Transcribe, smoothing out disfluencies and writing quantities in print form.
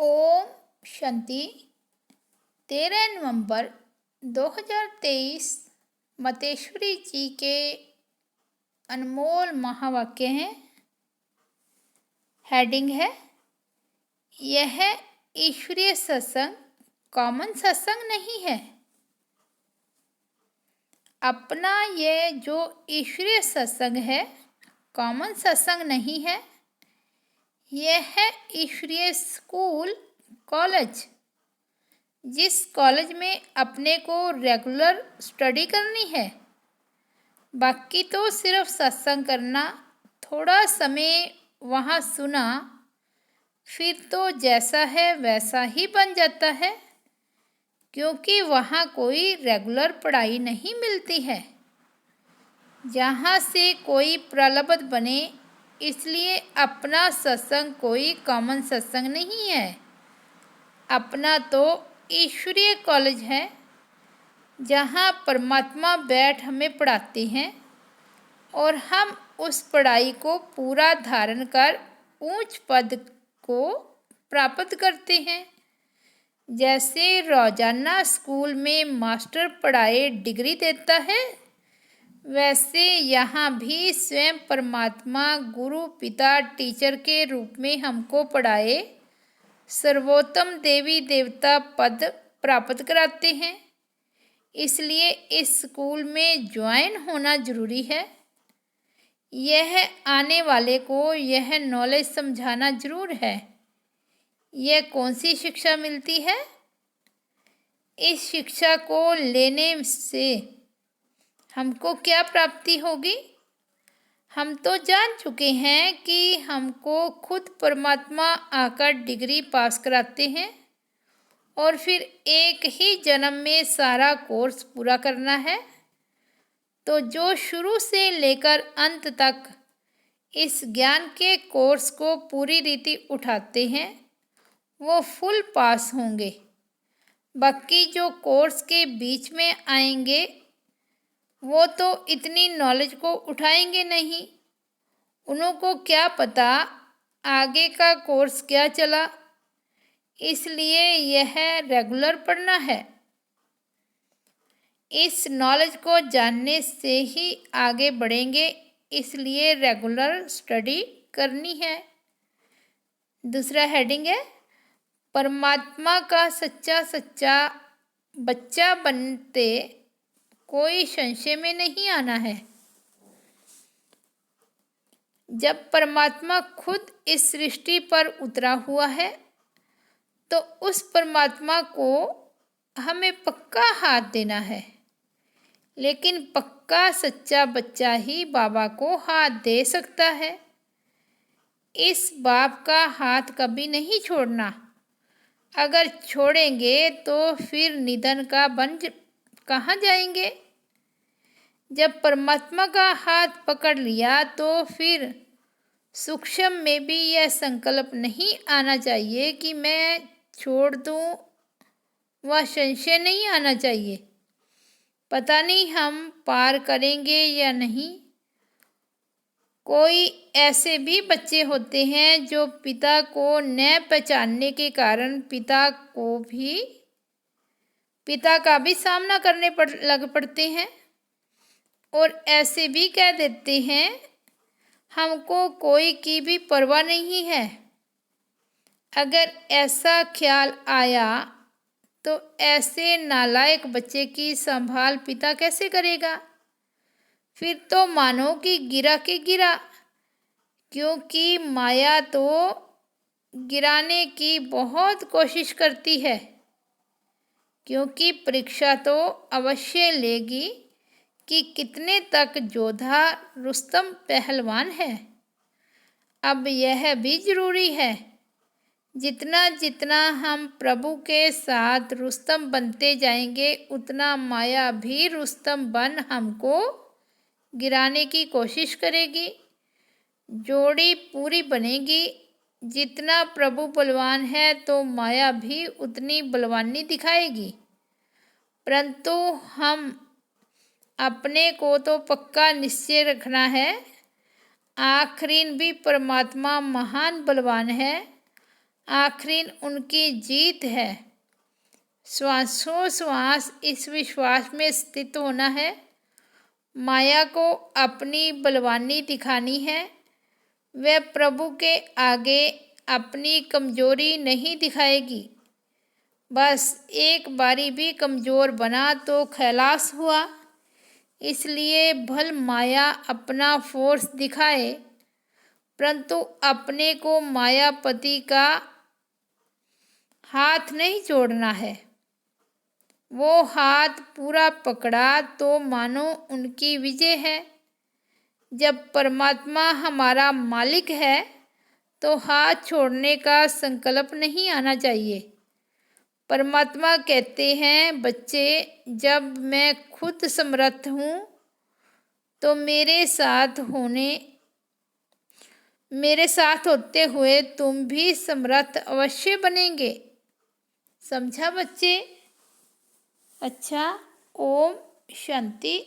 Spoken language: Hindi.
ओम शांति। 13 नवंबर 2023 मतेश्वरी जी के अनमोल महावाक्य हैं। हेडिंग है, यह ईश्वरीय सत्संग कॉमन सत्संग नहीं है। अपना यह जो ईश्वरीय सत्संग है कॉमन सत्संग नहीं है। यह है ईश्वरीय स्कूल कॉलेज, जिस कॉलेज में अपने को रेगुलर स्टडी करनी है। बाकी तो सिर्फ सत्संग करना, थोड़ा समय वहाँ सुना, फिर तो जैसा है वैसा ही बन जाता है, क्योंकि वहाँ कोई रेगुलर पढ़ाई नहीं मिलती है जहाँ से कोई प्रलब्ध बने। इसलिए अपना सत्संग कोई कॉमन सत्संग नहीं है। अपना तो ईश्वरीय कॉलेज है, जहाँ परमात्मा बैठ हमें पढ़ाते हैं और हम उस पढ़ाई को पूरा धारण कर ऊंच पद को प्राप्त करते हैं। जैसे रोजाना स्कूल में मास्टर पढ़ाए डिग्री देता है, वैसे यहाँ भी स्वयं परमात्मा गुरु पिता टीचर के रूप में हमको पढ़ाए सर्वोत्तम देवी देवता पद प्राप्त कराते हैं। इसलिए इस स्कूल में ज्वाइन होना जरूरी है। यह आने वाले को यह नॉलेज समझाना जरूर है। यह कौन सी शिक्षा मिलती है? इस शिक्षा को लेने से हमको क्या प्राप्ति होगी? हम तो जान चुके हैं कि हमको खुद परमात्मा आकर डिग्री पास कराते हैं और फिर एक ही जन्म में सारा कोर्स पूरा करना है। तो जो शुरू से लेकर अंत तक इस ज्ञान के कोर्स को पूरी रीति उठाते हैं, वो फुल पास होंगे। बाकी जो कोर्स के बीच में आएंगे, वो तो इतनी नॉलेज को उठाएंगे नहीं। उनको क्या पता आगे का कोर्स क्या चला। इसलिए यह रेगुलर पढ़ना है। इस नॉलेज को जानने से ही आगे बढ़ेंगे, इसलिए रेगुलर स्टडी करनी है। दूसरा हेडिंग है, परमात्मा का सच्चा सच्चा बच्चा बनते कोई संशय में नहीं आना है। जब परमात्मा खुद इस सृष्टि पर उतरा हुआ है, तो उस परमात्मा को हमें पक्का हाथ देना है। लेकिन पक्का सच्चा बच्चा ही बाबा को हाथ दे सकता है। इस बाप का हाथ कभी नहीं छोड़ना। अगर छोड़ेंगे तो फिर निधन का बन कहाँ जाएंगे? जब परमात्मा का हाथ पकड़ लिया तो फिर सूक्ष्म में भी यह संकल्प नहीं आना चाहिए कि मैं छोड़ दूं। वह संशय नहीं आना चाहिए, पता नहीं हम पार करेंगे या नहीं। कोई ऐसे भी बच्चे होते हैं जो पिता को न पहचानने के कारण पिता का भी सामना करने लग पड़ते हैं और ऐसे भी कह देते हैं, हमको कोई की भी परवाह नहीं है। अगर ऐसा ख्याल आया तो ऐसे नालायक बच्चे की संभाल पिता कैसे करेगा? फिर तो मानो कि गिरा के गिरा, क्योंकि माया तो गिराने की बहुत कोशिश करती है, क्योंकि परीक्षा तो अवश्य लेगी कि कितने तक योद्धा रुस्तम पहलवान है। अब यह भी जरूरी है, जितना जितना हम प्रभु के साथ रुस्तम बनते जाएंगे, उतना माया भी रुस्तम बन हमको गिराने की कोशिश करेगी। जोड़ी पूरी बनेगी। जितना प्रभु बलवान है तो माया भी उतनी बलवानी दिखाएगी। परंतु हम अपने को तो पक्का निश्चय रखना है, आखिरीन भी परमात्मा महान बलवान है। आखिर उनकी जीत है। श्वासोश्वास इस विश्वास में स्थित होना है। माया को अपनी बलवानी दिखानी है। वह प्रभु के आगे अपनी कमजोरी नहीं दिखाएगी। बस एक बारी भी कमज़ोर बना तो खलास हुआ। इसलिए भल माया अपना फोर्स दिखाए, परंतु अपने को मायापति का हाथ नहीं जोड़ना है। वो हाथ पूरा पकड़ा तो मानो उनकी विजय है। जब परमात्मा हमारा मालिक है तो हाथ छोड़ने का संकल्प नहीं आना चाहिए। परमात्मा कहते हैं, बच्चे, जब मैं खुद समर्थ हूँ तो मेरे साथ होते हुए तुम भी समर्थ अवश्य बनेंगे। समझा बच्चे? अच्छा, ओम शांति।